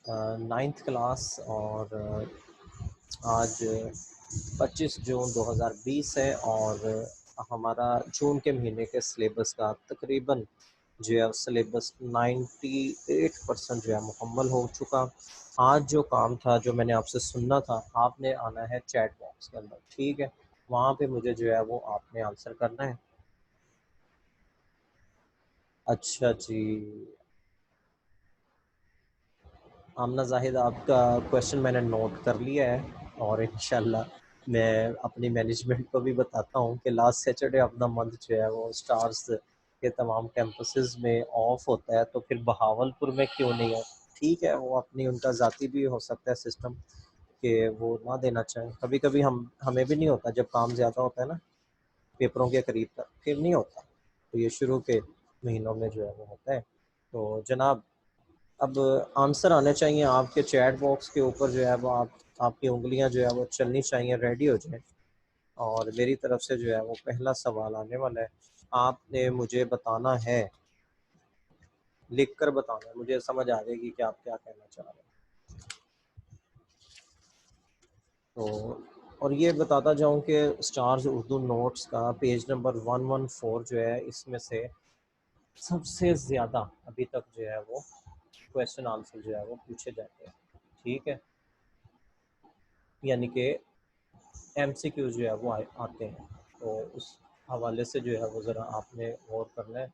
Ninth class और आज 25 जून 2020 है और हमारा जून के महीने के सिलेबस का तकरीबन जो है सिलेबस 98% जो है मुकम्मल हो चुका। आज जो काम था, जो मैंने आपसे सुनना था, आपने आना है चैट बॉक्स के अंदर, ठीक है? वहाँ पे मुझे जो है वो आपने आंसर करना है। अच्छा जी। आमना जाहिद, आपका क्वेश्चन मैंने नोट कर लिया है और इंशाल्लाह मैं अपनी मैनेजमेंट को भी बताता हूँ कि last Saturday of the month जो है वो स्टार्स के तमाम कैंपसेस में ऑफ होता है, तो फिर बहावलपुर में क्यों नहीं है? ठीक है, वो अपनी उनका ज़ाती भी हो सकता है सिस्टम कि वो ना देना चाहें। कभी कभी हमें भी नहीं होता, जब काम ज़्यादा होता है ना पेपरों के करीब तक, फिर नहीं होता, तो ये शुरू के महीनों में जो है वो होता है। तो जनाब, अब आंसर आने चाहिए आपके चैट बॉक्स के ऊपर, जो है वो आपकी उंगलियां जो है वो चलनी चाहिए, रेडी हो जाए। और मेरी तरफ से जो है वो पहला सवाल आने वाला है। आपने मुझे बताना है, लिख कर बताना है, मुझे समझ आ जाएगी कि आप क्या कहना चाह रहे हैं। तो और ये बताता जाऊं कि स्टार्स उर्दू नोट्स का पेज नंबर 114 जो है, इसमें से सबसे ज़्यादा अभी तक जो है वो क्वेश्चन आंसर जो है वो पूछे जाते हैं, ठीक है? यानी कि एमसीक्यू जो है वो आते हैं। तो उस हवाले से जो है वो ज़रा आपने गौर करना है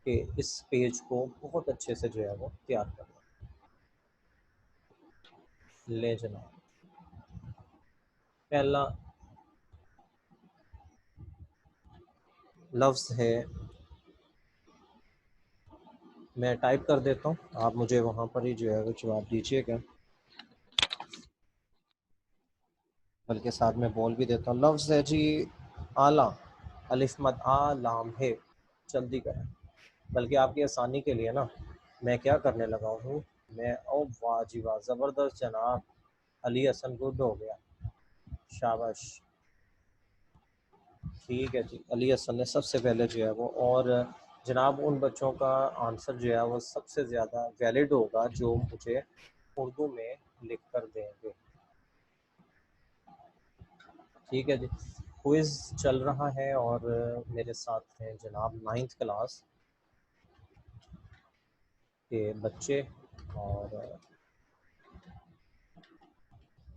कि इस पेज को बहुत अच्छे से जो है वो तैयार करना है। ले जनाब, पहला लफ्ज़ है, मैं टाइप कर देता हूँ, आप मुझे वहाँ पर ही जो है वो जवाब दीजिएगा, बल्कि साथ में बोल भी देता हूँ। लफ्ज़ है जी आला, अलिफ मद आ लाम है। जल्दी करें, बल्कि आपकी आसानी के लिए ना मैं क्या करने लगा हूँ, मैं ओ वाह जी वाह, ज़बरदस्त जनाब, अली हसन गुड हो गया, शाबाश। ठीक है जी, अली हसन ने सबसे पहले जो है वो, और जनाब उन बच्चों का आंसर जो है वो सबसे ज़्यादा वैलिड होगा जो मुझे उर्दू में लिख कर देंगे, ठीक है जी। क्विज़ चल रहा है और मेरे साथ हैं जनाब नाइन्थ क्लास के बच्चे, और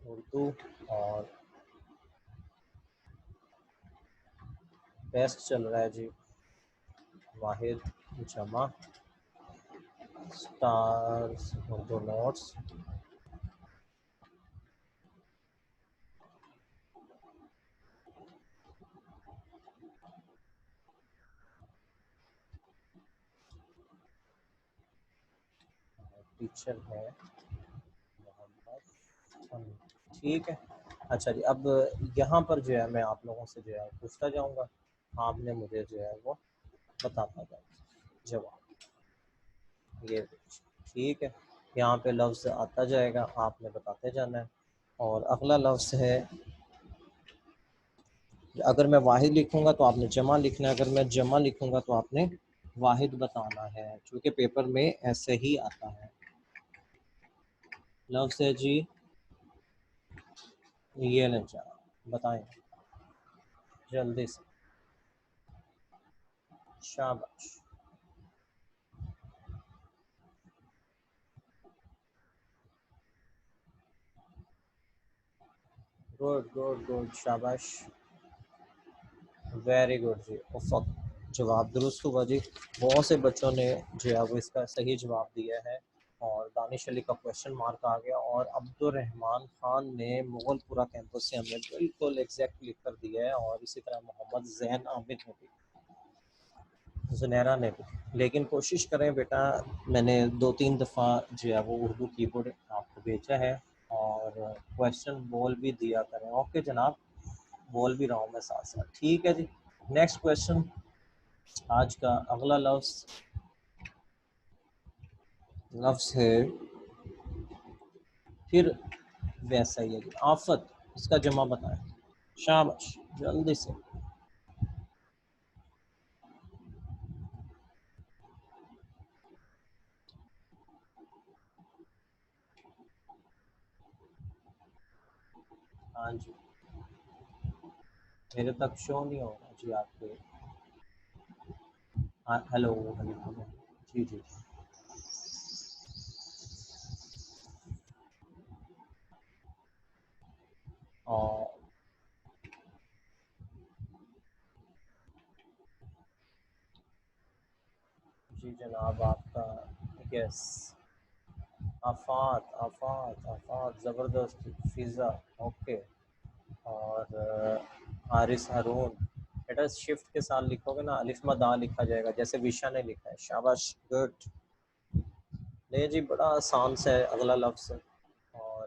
उर्दू और टेस्ट चल रहा है जी। वाहिद, जमा, स्टार्स उर्दू नोट्स। टीचर है मोहम्मद अमीन, ठीक है। अच्छा जी, अब यहाँ पर जो है मैं आप लोगों से जो है पूछता जाऊँगा, आपने मुझे जो है वो बताता जाए जवाब, ये ठीक है। यहाँ पे लफ्ज़ आता जाएगा, आपने बताते जाना है। और अगला लफ्ज़ है, अगर मैं वाहिद लिखूंगा तो आपने जमा लिखना है, अगर मैं जमा लिखूंगा तो आपने वाहिद बताना है, क्योंकि पेपर में ऐसे ही आता है। लफ्ज़ है जी, ये ले जाओ, बताएं जल्दी से, शाबाश, गुड गुड गुड, शाबाश, वेरी गुड जी, उफ़, जवाब दुरुस्त हुआ जी। बहुत से बच्चों ने जो है वो इसका सही जवाब दिया है, और दानिश अली का क्वेश्चन मार्क आ गया, और अब्दुर्रहमान खान ने मुगलपुरा कैंपस से हमें बिल्कुल एग्जैक्ट लिख कर दिया है, और इसी तरह मोहम्मद जैन आमिर ने भी, जुनैरा ने भी। लेकिन कोशिश करें बेटा, मैंने 2-3 दफ़ा जो है वो उर्दू कीबोर्ड आपको भेजा है, और क्वेश्चन बोल भी दिया करें। ओके जनाब, बोल भी रहा हूँ मैं साथ साथ, ठीक है जी। नेक्स्ट क्वेश्चन, आज का अगला लफ्ज़ है, फिर वैसा ही है जी, आफत, इसका जमा बताएं, शाबाश, जल्दी से। हाँ जी, मेरे तक शो नहीं हो रहा जी आपके। हाँ, हेलो हेलो हेलो। जी जी। और जी जनाब आपका। यस। आफात आफात आफात ज़बरदस्त फ़िज़ा। ओके। और हारिस हारून। बेटा शिफ्ट के साथ लिखोगे ना, अलिफ में दा लिखा जाएगा जैसे विशा ने लिखा है। शाबाश, गुड। नहीं जी, बड़ा आसान सा है अगला लफ्ज़। और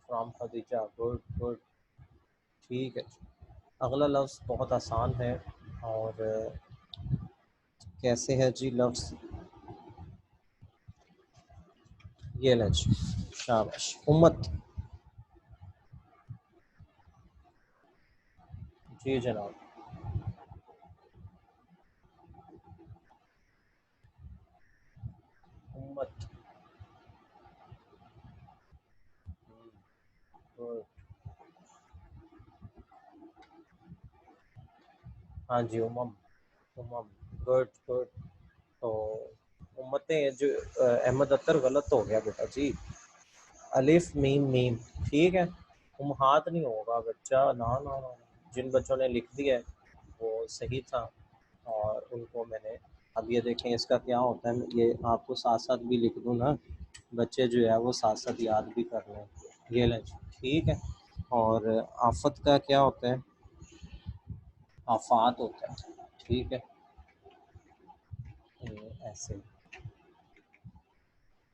फ्रॉम खदीजा, गुड गुड। ठीक है जी। अगला लफ्ज़ बहुत आसान है। और कैसे है जी लफ्ज़? ये लें जी। शाबाश, उम्मत। जी जनाब। उम्मत। गुड। हाँ जी, उमम। उमम। Good good. तो उम्मतें जो अहमद अख्तर गलत हो गया बेटा जी। अलिफ मीम मीम। ठीक है। उम्महात नहीं होगा बच्चा, ना ना ना। जिन बच्चों ने लिख दिया है वो सही था। और उनको मैंने, अब ये देखें इसका क्या होता है, ये आपको साथ साथ भी लिख दूँ ना, बच्चे जो है वो साथ साथ याद भी कर लें। ये लें जी, ठीक है। और आफत का क्या होता है? आफात होता है। ठीक है। ये ऐसे।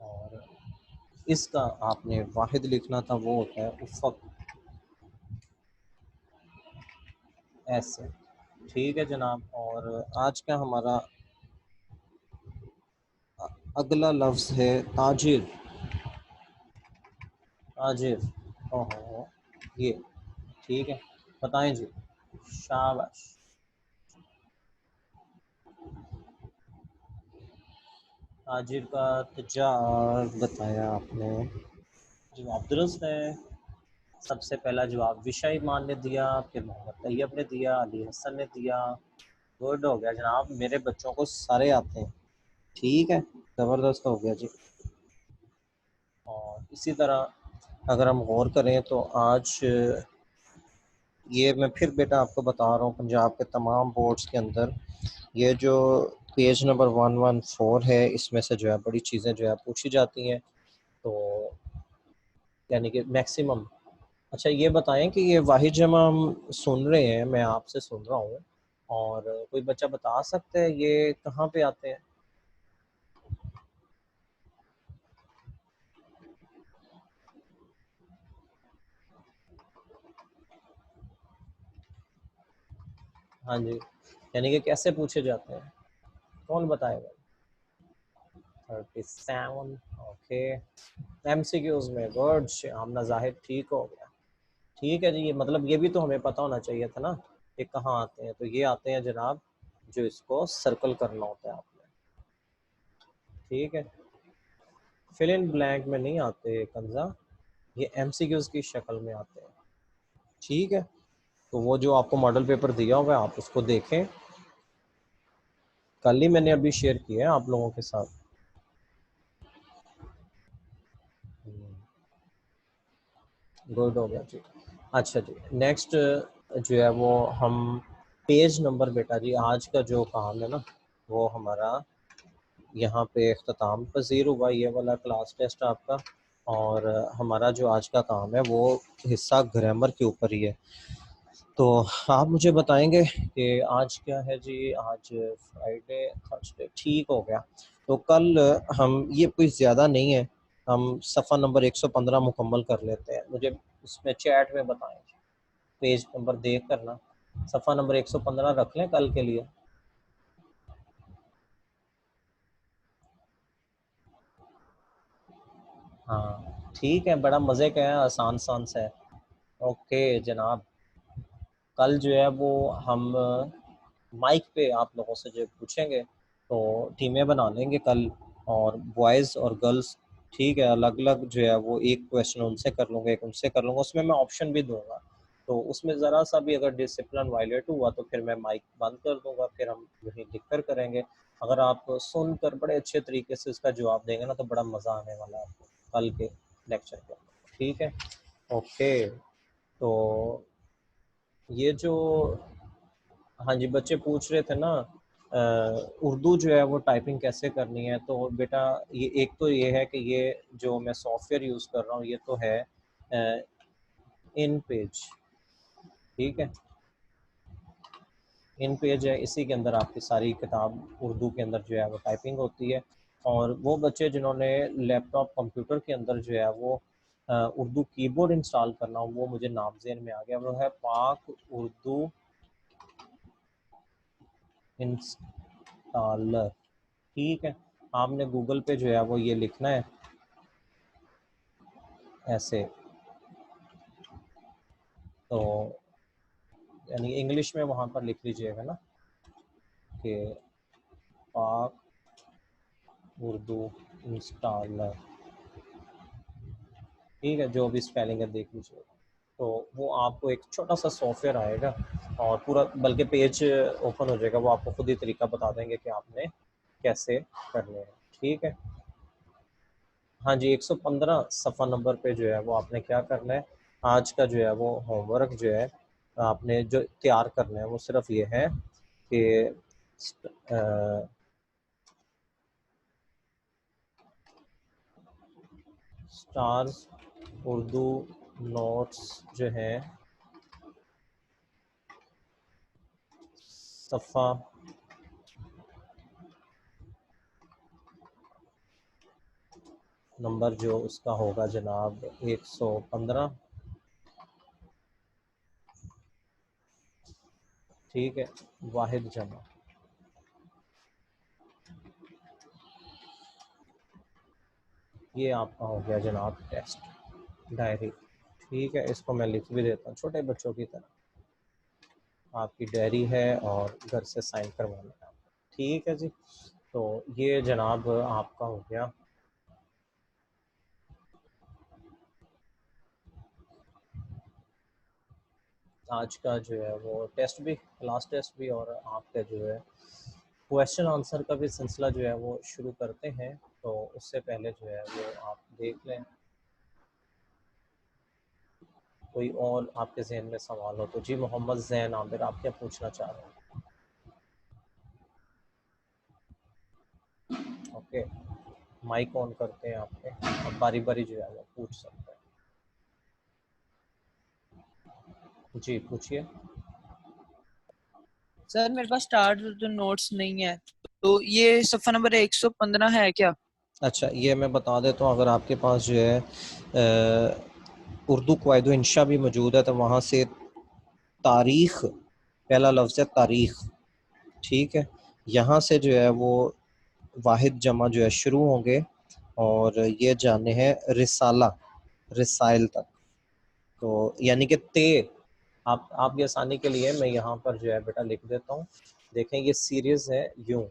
और इसका आपने वाहिद लिखना था, वो होता है उफ़क़। ऐसे। ठीक है जनाब। और आज का हमारा अगला लफ्ज़ है ताजिर। ताजिर। ओहो। ये। ठीक है। बताएं जी। शाबाश। ताजिर का तजार बताया आपने। जवाब दुरुस्त है। सबसे पहला जवाब विशा ईमान ने दिया, फिर मोहम्मद तैयब ने दिया, अली हसन ने दिया। गुड हो गया जनाब, मेरे बच्चों को सारे आते हैं। ठीक है। ज़बरदस्त हो गया जी। और इसी तरह अगर हम गौर करें तो आज ये मैं फिर बेटा आपको बता रहा हूँ, पंजाब के तमाम बोर्ड्स के अंदर ये जो पेज नंबर 114 है, इसमें से जो है बड़ी चीज़ें जो है पूछी जाती हैं। तो यानी कि मैक्सिमम। अच्छा ये बताएं कि ये वाहिद जमा हम सुन रहे हैं, मैं आपसे सुन रहा हूँ, और कोई बच्चा बता सकता है ये कहाँ पे आते हैं? हाँ जी। यानी कि कैसे पूछे जाते हैं? कौन बताएगा? 37। ओके। एमसीक्यूज में वर्ड्स आमना जाहिर, ठीक हो गया। ठीक है जी, ये मतलब ये भी तो हमें पता होना चाहिए था ना, ये कहाँ आते हैं। तो ये आते हैं जनाब, जो इसको सर्कल करना होता है आपने। ठीक है। फिल इन ब्लैंक में नहीं आते कंजा, ये एमसीक्यूज की शक्ल में आते हैं। ठीक है। तो वो जो आपको मॉडल पेपर दिया हुआ है आप उसको देखें, कल ही मैंने अभी शेयर किया है आप लोगों के साथ। गुड हो गया जी। अच्छा जी, नेक्स्ट जो है वो हम पेज नंबर बेटा जी, आज का जो काम है ना वो हमारा यहाँ पे अख्ताम पज़ीर हुआ, ये वाला क्लास टेस्ट आपका। और हमारा जो आज का काम है वो हिस्सा ग्रामर के ऊपर ही है। तो आप मुझे बताएंगे कि आज क्या है जी? आज फ्राइडे, थर्सडे, ठीक हो गया। तो कल हम, ये कोई ज़्यादा नहीं है, हम सफ़ा नंबर 115 मुकम्मल कर लेते हैं। मुझे उसमें चैट में बताएं, पेज नंबर देख करना। सफ़ा नंबर 115 रख लें कल के लिए। हाँ ठीक है, बड़ा मज़े का है, आसान आसान सा है। ओके जनाब। कल जो है वो हम माइक पे आप लोगों से जो पूछेंगे, तो टीमें बना लेंगे कल, और बॉयज़ और गर्ल्स ठीक है, अलग अलग जो है वो एक क्वेश्चन उनसे कर लूँगा, एक उनसे कर लूँगा, उसमें मैं ऑप्शन भी दूंगा। तो उसमें ज़रा सा भी अगर डिसिप्लिन वायलेट हुआ तो फिर मैं माइक बंद कर दूंगा, फिर हम यही लिख कर करेंगे। अगर आप सुनकर बड़े अच्छे तरीके से इसका जवाब देंगे ना तो बड़ा मज़ा आने वाला है आपको कल के लेक्चर के अंदर। ठीक है, ओके। तो ये जो, हाँ जी, बच्चे पूछ रहे थे ना उर्दू जो है वो टाइपिंग कैसे करनी है, तो बेटा ये एक तो ये है कि ये जो मैं सॉफ्टवेयर यूज़ कर रहा हूँ ये तो है इन पेज। ठीक है, इन पेज है, इसी के अंदर आपकी सारी किताब उर्दू के अंदर जो है वो टाइपिंग होती है। और वो बच्चे जिन्होंने लैपटॉप कंप्यूटर के अंदर जो है वो उर्दू कीबोर्ड इंस्टॉल करना हो, वो मुझे नाम ज़हन में आ गया, वो है पाक उर्दू इंस्टॉलर। ठीक है, आपने गूगल पे जो है वो ये लिखना है ऐसे, तो यानी इंग्लिश में वहाँ पर लिख लीजिएगा ना कि पाक उर्दू इंस्टॉलर। ठीक है, जो भी स्पेलिंग है देख लीजिएगा। तो वो आपको एक छोटा सा सॉफ्टवेयर आएगा और पूरा बल्कि पेज ओपन हो जाएगा, वो आपको खुद ही तरीका बता देंगे कि आपने कैसे करने हैं। ठीक है, हाँ जी, 115 सफ़ा नंबर पे जो है वो आपने क्या करना है, आज का जो है वो होमवर्क जो है आपने जो तैयार करना है वो सिर्फ ये है कि स्टार्स उर्दू नोट्स जो है सफ़ा नंबर जो उसका होगा जनाब 115। ठीक है, वाहिद जमा, ये आपका हो गया जनाब टेस्ट डायरी। ठीक है, इसको मैं लिख भी देता हूँ छोटे बच्चों की तरह, आपकी डायरी है और घर से साइन करवाना है आपको। ठीक है जी, तो ये जनाब आपका हो गया आज का जो है वो टेस्ट भी, क्लास टेस्ट भी, और आपका जो है क्वेश्चन आंसर का भी सिलसिला जो है वो शुरू करते हैं। तो उससे पहले जो है वो आप देख लें, कोई और आपके जहन में सवाल हो तो। जी मोहम्मद जैन आमिर, आप क्या पूछना चाह रहे हैं? ओके, माइक ऑन करते हैं आपके, अब बारी बारी जो है वो पूछ सकते हैं। जी पूछिए। सर मेरे पास स्टार्ट जो नोट्स नहीं है, तो ये सफ़ा नंबर 115 है क्या? अच्छा, ये मैं बता देता हूँ, अगर आपके पास जो है उर्दू क़वायद इंशा भी मौजूद है तो वहाँ से तारीख़, पहला लफ्ज़ है तारीख़। ठीक है, यहाँ से जो है वो वाहिद जमा जो है शुरू होंगे और ये जाने हैं रिसाला, रिसाइल तक। तो यानी कि ते, आप आपकी आसानी के लिए मैं यहाँ पर जो है बेटा लिख देता हूँ। देखें ये सीरीज़ है यूँ,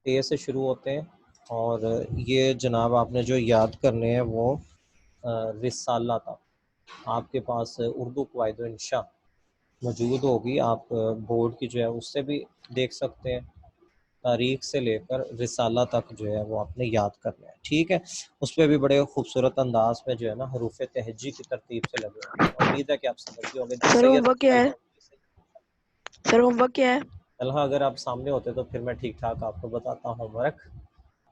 ते से शुरू होते हैं, और ये जनाब आपने जो याद करने हैं वो रिसाला था। आपके पास उर्दू क़वायद इंशा मौजूद होगी, आप बोर्ड की जो है उससे भी देख सकते हैं। तारीख से लेकर रिसाला तक जो है वो आपने याद करना है। ठीक है, उस पर भी बड़े खूबसूरत अंदाज में जो है ना हरूफ तहजी की तरतीब से लगे होंगे। उम्मीद है कि आप समझ गए होंगे। जी सर सैयद होमवर्क क्या है? तलहा, सर होमवर्क क्या है? तलहा अगर आप सामने होते तो फिर मैं ठीक ठाक आपको बताता हूँ होमवर्क।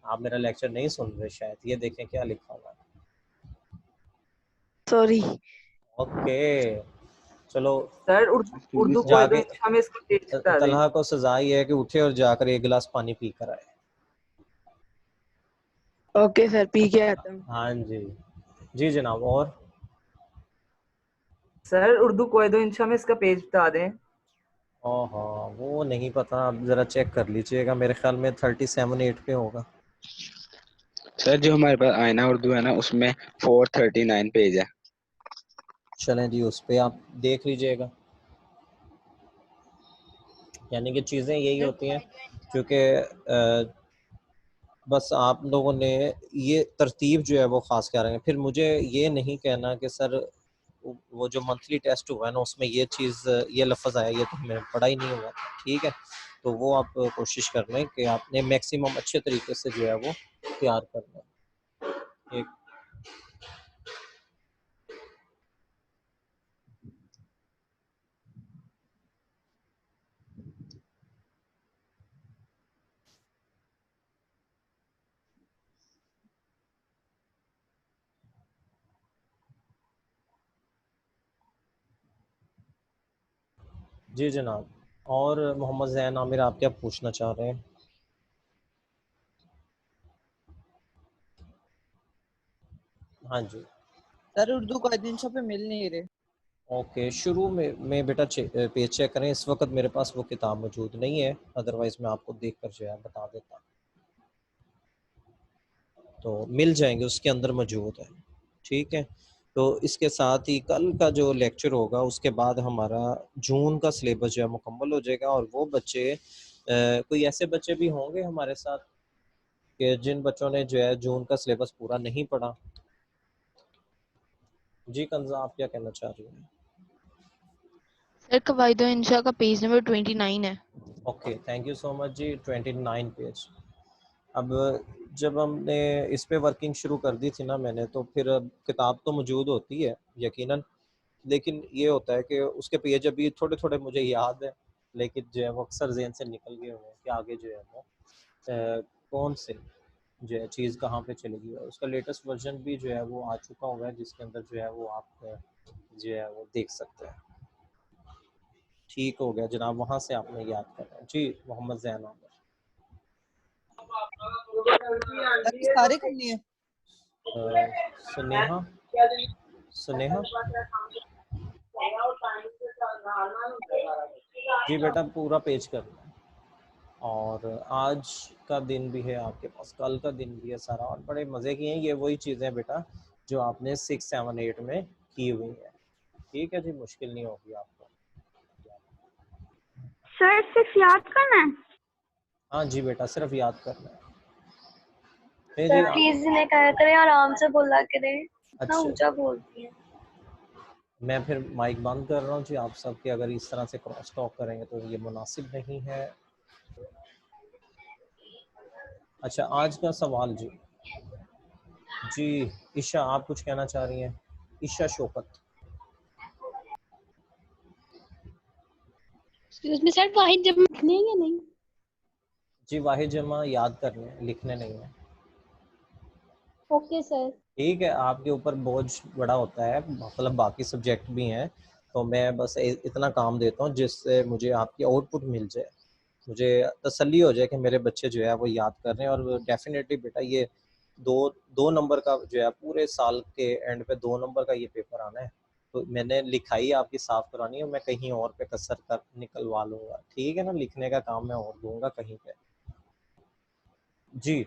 आप मेरा लेक्चर नहीं सुन रहे शायद, ये देखें क्या लिखा हुआ है। सॉरी। ओके, चलो सर उर्दू जाके हमें इसका पेज बता दें। तलहा को सजा ये है कि उठे और जाकर एक गिलास पानी पी कर आए। ओके सर, पी के आता हूँ। हाँ जी, जी जनाब। और सर उर्दू क़वायद इंशा में इसका पेज बता दें। हाँ, वो नहीं पता, आप ज़रा चेक कर लीजिएगा, मेरे ख्याल में 37-8 पे होगा। सर जो हमारे पास आईना उर्दू है ना उसमें 439 पेज है। चलें जी, उस पर आप देख लीजिएगा। यानी कि चीज़ें यही होती हैं, क्योंकि बस आप लोगों ने ये तरतीब जो है वो ख़ास कर रहे हैं। फिर मुझे ये नहीं कहना कि सर वो जो मंथली टेस्ट हुआ है ना उसमें ये चीज़ ये लफ्ज़ आया, ये तो हमें पढ़ा ही नहीं हुआ था, ठीक है? तो वो आप कोशिश कर लें कि आपने मैक्सिमम अच्छे तरीके से जो है वो तैयार करना है। एक जी जनाब। और मोहम्मद ज़ैन आमिर आप क्या पूछना चाह रहे हैं? हाँ जी। सर उर्दू कायदे इंशा पे मिल नहीं रहे। ओके, शुरू में बेटा पेज चेक करें। इस वक्त मेरे पास वो किताब मौजूद नहीं है, अदरवाइज़ मैं आपको देख कर जो है बता देता। तो मिल जाएंगे, उसके अंदर मौजूद है, ठीक है? तो इसके साथ ही कल का जो लेक्चर होगा उसके बाद हमारा जून का सिलेबस जो है मुकम्मल हो जाएगा। और वो बच्चे कोई ऐसे बच्चे भी होंगे हमारे साथ कि जिन बच्चों ने जो है जून का सिलेबस पूरा नहीं पढ़ा। जी कंजा, आप क्या कहना चाह रही हैं? सर कवायद इंशा का पेज नंबर 29 है। Okay, thank you so much ji. 29 page. अब जब हमने इस पे वर्किंग शुरू कर दी थी ना मैंने, तो फिर अब किताब तो मौजूद होती है यकीनन, लेकिन ये होता है कि उसके पेज अभी थोड़े-थोड़े मुझे याद है, लेकिन जो है वो अक्सर ज़हन से निकल गए हुए हैं कि आगे जो है वो कौन से जो है चीज़ कहाँ पे चलेगी। और उसका लेटेस्ट वर्ज़न भी जो है वो आ चुका हुआ है, जिसके अंदर जो है वो आप जो है वो देख सकते हैं। ठीक हो गया जनाब, वहाँ से आपने याद करना है। जी, मोहम्मद ज़ैन आमिर। सर ये सारे करनी है। स्नेहा स्नेहा जी बेटा, पूरा पेज करना है। और आज का दिन भी है आपके पास, कल का दिन भी है सारा, और बड़े मज़े की हैं ये वही चीज़ें बेटा जो आपने 6, 7, 8 में की हुई है, ठीक है जी? मुश्किल नहीं होगी आपको। सर सिर्फ याद करना है। हाँ जी बेटा, सिर्फ याद करना है। नहीं जी सर प्लीज इन्हें कहा करें आराम से बोला करें, इतना अच्छा, ऊंचा बोलती है। मैं फिर माइक बंद कर रहा हूँ जी। आप सब के अगर इस तरह से क्रॉस टॉक करेंगे तो ये मुनासिब नहीं है। अच्छा, आज का सवाल जी। जी ईशा, आप कुछ कहना चाह रही हैं? ईशा शौकत। उसमें सर वाहिद जब लिखने हैं या नहीं? जी वाहिद जमा याद करने हैं, लिखने नहीं है। Okay sir. ठीक है, आपके ऊपर बोझ बड़ा होता है, मतलब बाकी सब्जेक्ट भी हैं, तो मैं बस इतना काम देता हूँ जिससे मुझे आपकी आउटपुट मिल जाए, मुझे तसल्ली हो जाए कि मेरे बच्चे जो है वो याद कर रहे हैं। और डेफिनेटली बेटा ये दो दो नंबर का जो है पूरे साल के एंड पे 2 नंबर का ये पेपर आना है। तो मैंने लिखाई आपकी साफ करानी है, मैं कहीं और पे कसर कर निकलवा लूँगा, ठीक है ना? लिखने का काम मैं और दूंगा कहीं पे। जी,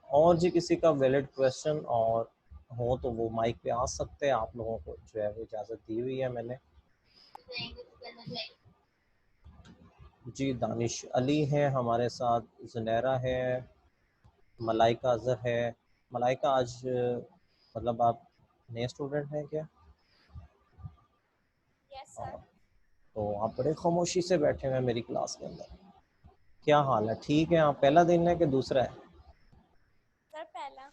और जी किसी का वैलिड क्वेश्चन और हो तो वो माइक पे आ सकते हैं। आप लोगों को जो है वो इजाज़त दी हुई है मैंने। जी, दानिश अली हैं हमारे साथ, ज़ुनैरा है, मलाइका अज़हर है। मलाइका आज मतलब आप नए स्टूडेंट हैं क्या? यस हाँ, सर। तो आप बड़े खामोशी से बैठे हुए हैं मेरी क्लास के अंदर। क्या हाल है? ठीक है? आप पहला दिन है कि दूसरा है? सर पहला।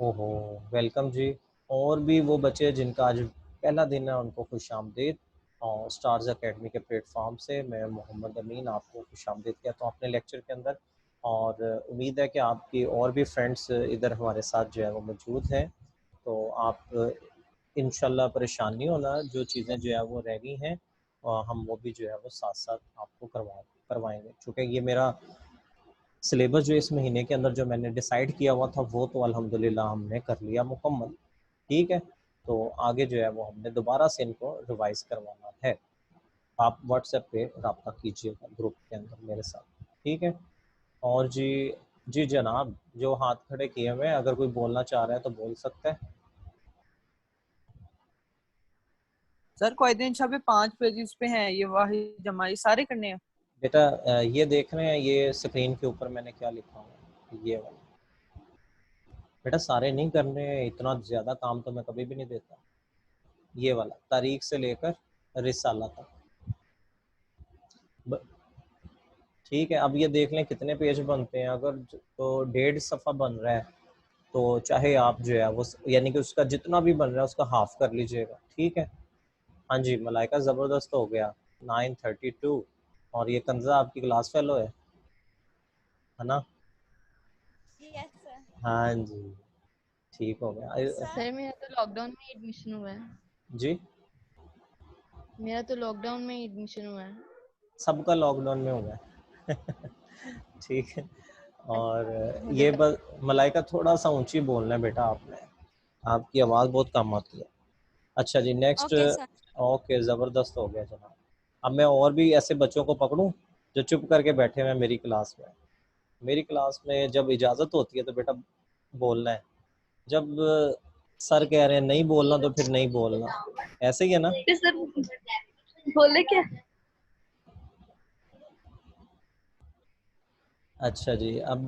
ओहो, वेलकम जी। और भी वो बच्चे जिनका आज पहला दिन है उनको खुशामदीद। और स्टार्स एकेडमी के प्लेटफॉर्म से मैं मोहम्मद अमीन आपको खुशामदीद कहता हूँ अपने लेक्चर के अंदर। और उम्मीद है कि आपकी और भी फ्रेंड्स इधर हमारे साथ जो है वो मौजूद हैं। तो आप इंशाल्लाह परेशान नहीं होना, जो चीज़ें जो है वो रह गई हैं हम वो भी जो है वो साथ साथ आपको करवाएंगे। चूँकि ये मेरा सिलेबस जो इस महीने के अंदर जो मैंने डिसाइड किया हुआ था वो तो अल्हम्दुलिल्लाह हमने कर लिया मुकम्मल, ठीक है? तो आगे जो है वो हमने दोबारा से इनको रिवाइज़ करवाना है। आप व्हाट्सएप पे रब्ता कीजिएगा ग्रुप के अंदर मेरे साथ, ठीक है? और जी जनाब, जो हाथ खड़े किए हुए हैं अगर कोई बोलना चाह रहा है तो बोल सकता है। सर कायदे इंशा पे 5 पेजेस पे हैं, ये वाहिद जमा ये सारे करने हैं। बेटा ये देख रहे हैं ये स्क्रीन के ऊपर मैंने क्या लिखा हुआ है? ये वाला बेटा सारे नहीं करने, इतना ज़्यादा काम तो मैं कभी भी नहीं देता। ये वाला तारीख से लेकर रिसाला तक। ठीक है, अब ये देख लें कितने पेज बनते हैं। अगर तो 1.5 सफ़ा बन रहा है तो चाहे आप जो है वो यानी कि उसका जितना भी बन रहा है उसका हाफ कर लीजिएगा। ठीक है। हाँ जी मलाइका, ज़बरदस्त हो गया 932। और ये कंजा आपकी क्लास फेलो है ना? Yes sir. हाँ जी ठीक हो गया। सर मेरा तो लॉकडाउन में एडमिशन हुआ है। जी मेरा तो लॉकडाउन में एडमिशन हुआ है। सबका लॉकडाउन में हुआ है। ठीक है। और मुझे ये पता बस मलाइका थोड़ा सा ऊंची बोलना है बेटा आपने, आपकी आवाज़ बहुत कम आती है। अच्छा जी नेक्स्ट। Okay sir. ओके ज़बरदस्त हो गया जनाब। अब मैं और भी ऐसे बच्चों को पकड़ूं जो चुप करके बैठे हुए हैं मेरी क्लास में। मेरी क्लास में जब इजाज़त होती है तो बेटा बोलना है, जब सर कह रहे हैं नहीं बोलना तो फिर नहीं बोलना, ऐसे ही है ना? सर बोले क्या? अच्छा जी अब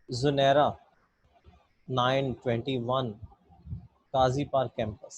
जुनैरा 921 काजी पार्क कैंपस।